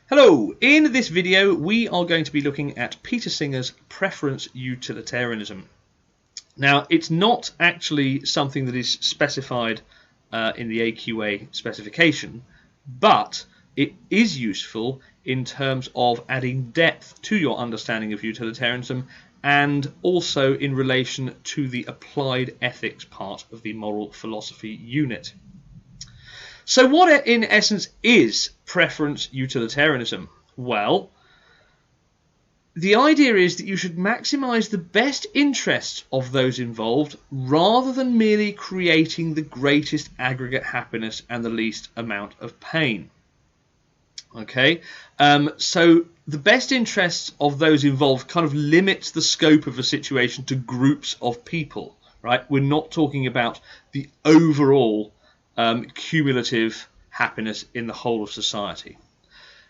Hello, in this video we are going to be looking at Peter Singer's preference utilitarianism. Now, it's not actually something that is specified in the AQA specification, but it is useful in terms of adding depth to your understanding of utilitarianism and also in relation to the applied ethics part of the moral philosophy unit. So what in essence is preference utilitarianism? Well, the idea is that you should maximize the best interests of those involved rather than merely creating the greatest aggregate happiness and the least amount of pain. Okay, so the best interests of those involved kind of limits the scope of a situation to groups of people, right? We're not talking about the overall cumulative happiness in the whole of society.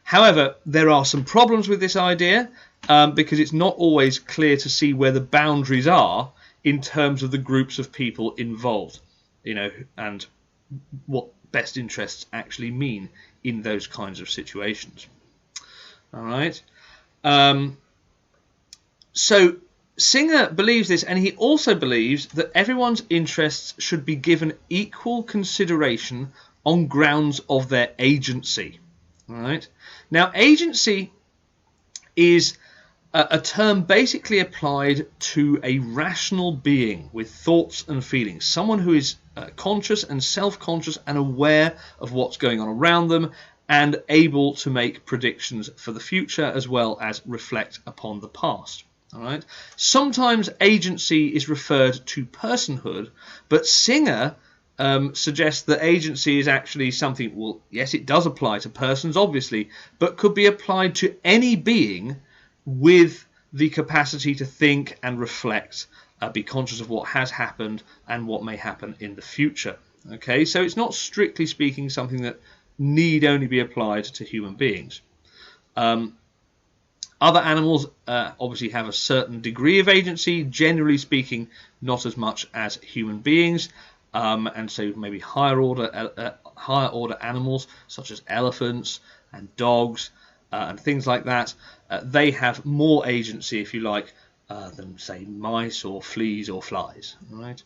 However, there are some problems with this idea because it's not always clear to see where the boundaries are in terms of the groups of people involved, and what best interests actually mean in those kinds of situations. All right. So Singer believes this, and he also believes that everyone's interests should be given equal consideration on grounds of their agency. All right. Now, agency is a term basically applied to a rational being with thoughts and feelings, someone who is conscious and self-conscious and aware of what's going on around them and able to make predictions for the future as well as reflect upon the past. All right. Sometimes agency is referred to personhood, but Singer suggests that agency is actually something, well, yes, it does apply to persons, obviously, but could be applied to any being with the capacity to think and reflect, be conscious of what has happened and what may happen in the future. Okay, so it's not strictly speaking something that need only be applied to human beings. Other animals obviously have a certain degree of agency, generally speaking not as much as human beings, and so maybe higher order animals such as elephants and dogs and things like that, they have more agency, if you like, than say mice or fleas or flies. Right?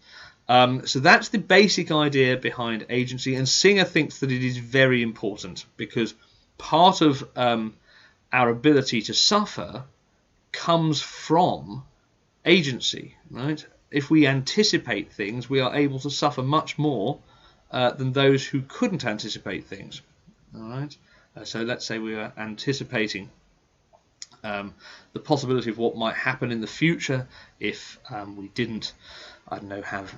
So that's the basic idea behind agency, and Singer thinks that it is very important because part of our ability to suffer comes from agency, right? If we anticipate things, we are able to suffer much more than those who couldn't anticipate things. All right. So let's say we are anticipating the possibility of what might happen in the future if we didn't, have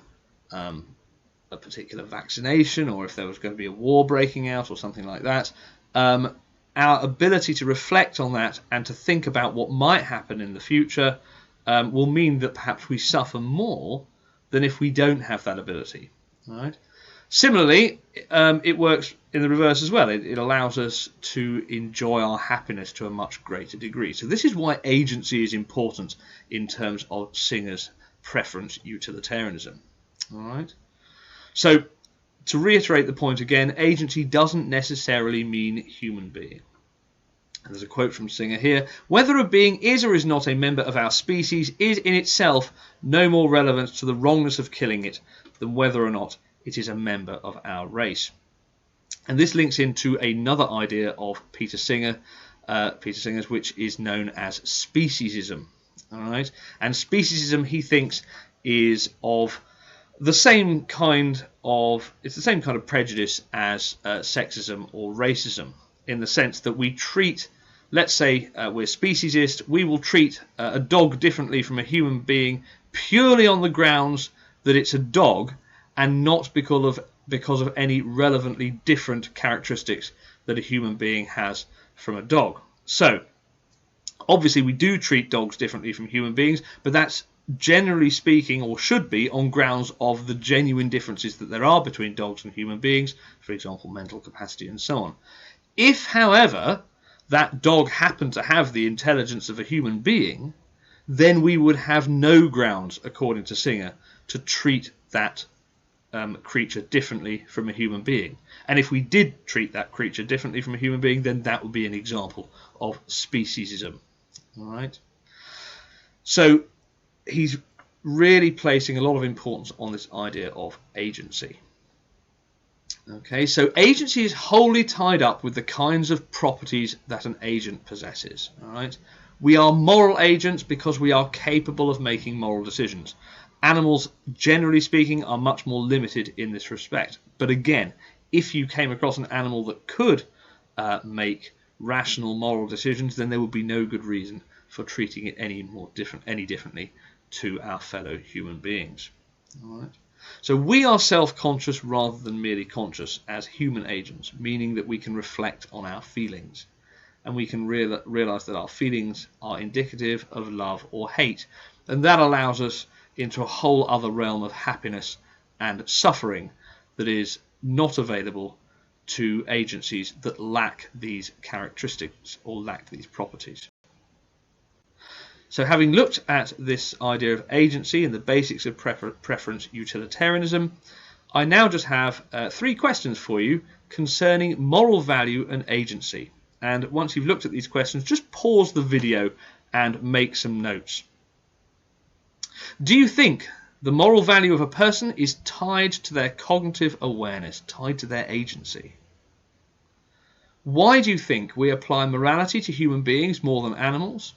a particular vaccination, or if there was going to be a war breaking out or something like that. Our ability to reflect on that and to think about what might happen in the future will mean that perhaps we suffer more than if we don't have that ability. All right. Similarly, it works in the reverse as well. It allows us to enjoy our happiness to a much greater degree. So this is why agency is important in terms of Singer's preference utilitarianism. All right. So to reiterate the point again, agency doesn't necessarily mean human being. And there's a quote from Singer here: "Whether a being is or is not a member of our species is in itself no more relevant to the wrongness of killing it than whether or not it is a member of our race." And this links into another idea of Peter Singer's, which is known as Speciesism. All right, and Speciesism, he thinks, is of the same kind of prejudice as sexism or racism, in the sense that we treat, let's say we're speciesist, we will treat a dog differently from a human being purely on the grounds that it's a dog and not because of any relevantly different characteristics that a human being has from a dog. So obviously we do treat dogs differently from human beings, but that's generally speaking, or should be, on grounds of the genuine differences that there are between dogs and human beings, for example, mental capacity and so on. If, however, that dog happened to have the intelligence of a human being, then we would have no grounds, according to Singer, to treat that creature differently from a human being. And if we did treat that creature differently from a human being, then that would be an example of speciesism. All right. So he's really placing a lot of importance on this idea of agency. Okay, so agency is wholly tied up with the kinds of properties that an agent possesses. All right, we are moral agents because we are capable of making moral decisions. Animals, generally speaking, are much more limited in this respect. But again, if you came across an animal that could make rational moral decisions, then there would be no good reason for treating it any differently to our fellow human beings. All right. So we are self-conscious rather than merely conscious as human agents, meaning that we can reflect on our feelings, and we can realize that our feelings are indicative of love or hate, and that allows us into a whole other realm of happiness and suffering that is not available to agencies that lack these characteristics or lack these properties. So having looked at this idea of agency and the basics of preference utilitarianism, I now just have 3 questions for you concerning moral value and agency. And once you've looked at these questions, just pause the video and make some notes. Do you think the moral value of a person is tied to their cognitive awareness, tied to their agency? Why do you think we apply morality to human beings more than animals?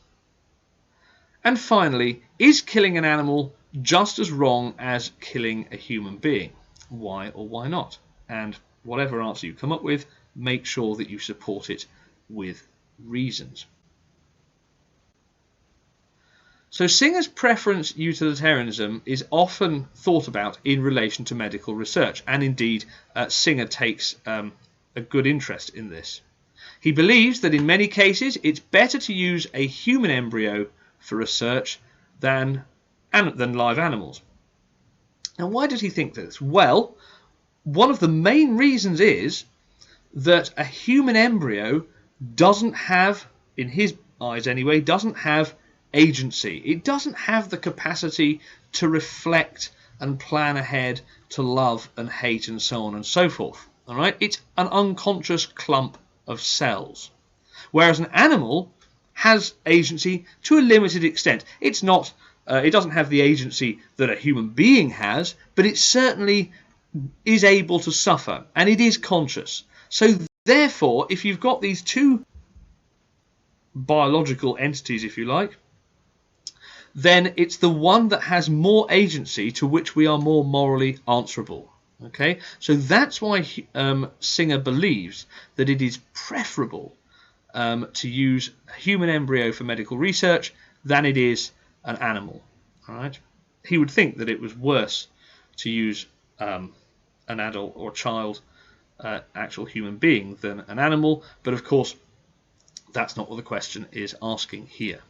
And finally, is killing an animal just as wrong as killing a human being? Why or why not? And whatever answer you come up with, make sure that you support it with reasons. So Singer's preference utilitarianism is often thought about in relation to medical research, and indeed Singer takes a good interest in this. He believes that in many cases it's better to use a human embryo for research than live animals. And why does he think this? Well, one of the main reasons is that a human embryo doesn't have, in his eyes anyway, doesn't have agency. It doesn't have the capacity to reflect and plan ahead, to love and hate and so on and so forth. All right? It's an unconscious clump of cells. Whereas an animal has agency to a limited extent. It's not. It doesn't have the agency that a human being has, but it certainly is able to suffer, and it is conscious. So therefore, if you've got these two biological entities, if you like, then it's the one that has more agency to which we are more morally answerable. Okay, so that's why Singer believes that it is preferable to use a human embryo for medical research than it is an animal. All right, he would think that it was worse to use an adult or child, actual human being, than an animal, but of course that's not what the question is asking here.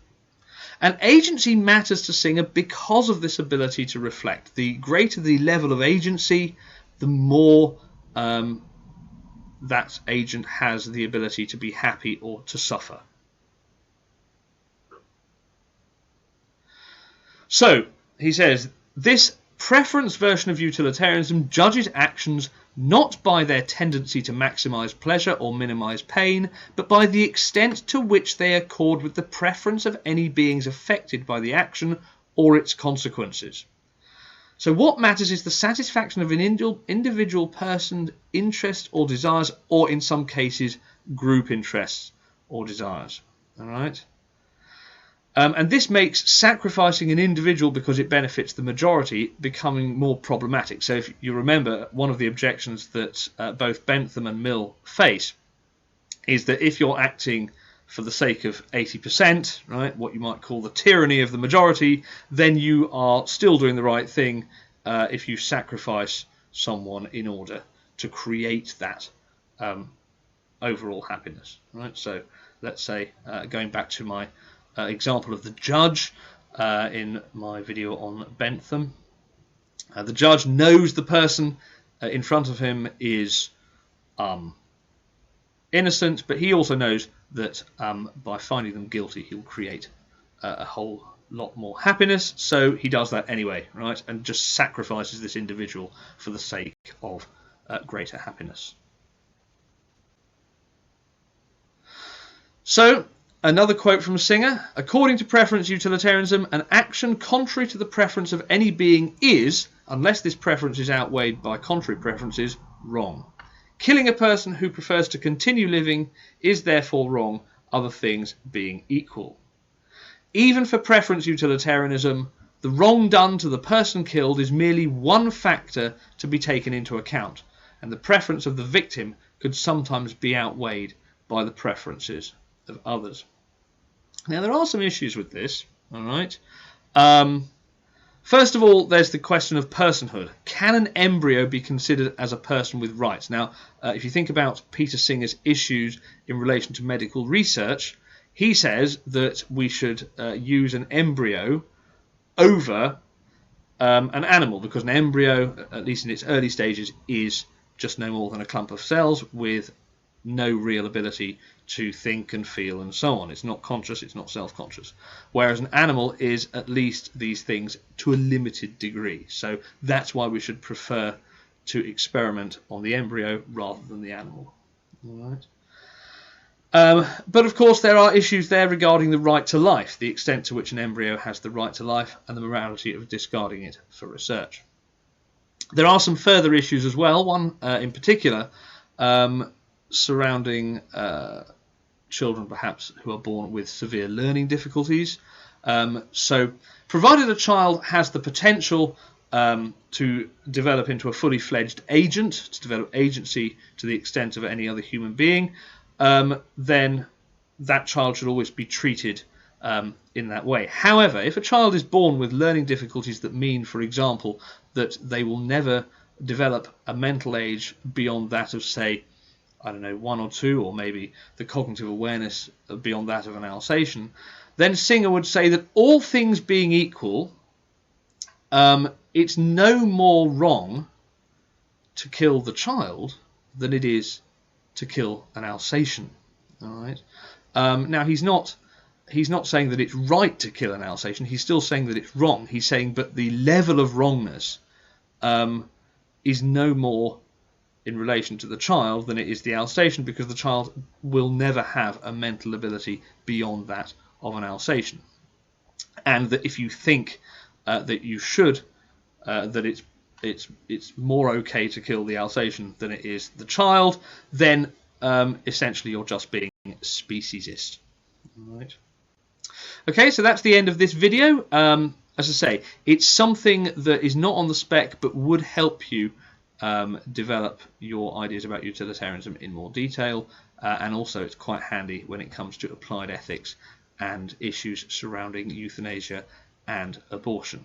And agency matters to Singer because of this ability to reflect. The greater the level of agency, the more that agent has the ability to be happy or to suffer. So, he says, this preference version of utilitarianism judges actions not by their tendency to maximize pleasure or minimize pain, but by the extent to which they accord with the preference of any beings affected by the action or its consequences. So what matters is the satisfaction of an individual person's interest or desires, or in some cases, group interests or desires. All right? And this makes sacrificing an individual because it benefits the majority becoming more problematic. So if you remember, one of the objections that both Bentham and Mill face is that if you're acting for the sake of 80%, right, what you might call the tyranny of the majority, then you are still doing the right thing if you sacrifice someone in order to create that overall happiness. Right? So let's say, going back to my example of the judge in my video on Bentham, the judge knows the person in front of him is innocent, but he also knows that by finding them guilty, he'll create a whole lot more happiness, so he does that anyway, right? And just sacrifices this individual for the sake of greater happiness. So, another quote from Singer: according to preference utilitarianism, an action contrary to the preference of any being is, unless this preference is outweighed by contrary preferences, wrong. Killing a person who prefers to continue living is therefore wrong, other things being equal. Even for preference utilitarianism, the wrong done to the person killed is merely one factor to be taken into account, and the preference of the victim could sometimes be outweighed by the preferences of others. Now, there are some issues with this, all right? First of all, there's the question of personhood. Can an embryo be considered as a person with rights? Now, if you think about Peter Singer's issues in relation to medical research, he says that we should use an embryo over an animal, because an embryo, at least in its early stages, is just no more than a clump of cells with no real ability to think and feel and so on. It's not conscious, it's not self-conscious. Whereas an animal is at least these things to a limited degree. So that's why we should prefer to experiment on the embryo rather than the animal. All right. But of course there are issues there regarding the right to life, the extent to which an embryo has the right to life, and the morality of discarding it for research. There are some further issues as well, one in particular surrounding children perhaps who are born with severe learning difficulties. So provided a child has the potential to develop into a fully fledged agent, to develop agency to the extent of any other human being, then that child should always be treated in that way. However, if a child is born with learning difficulties that mean, for example, that they will never develop a mental age beyond that of, say, I don't know, 1 or 2, or maybe the cognitive awareness beyond that of an Alsatian, then Singer would say that all things being equal, it's no more wrong to kill the child than it is to kill an Alsatian. All right. Now he's not saying that it's right to kill an Alsatian. He's still saying that it's wrong. He's saying, but the level of wrongness is no more in relation to the child than it is the Alsatian, because the child will never have a mental ability beyond that of an Alsatian. And that if you think that you should, that it's more okay to kill the Alsatian than it is the child, then essentially you're just being speciesist. All right. Okay, so that's the end of this video. As I say, it's something that is not on the spec but would help you develop your ideas about utilitarianism in more detail, and also it's quite handy when it comes to applied ethics and issues surrounding euthanasia and abortion.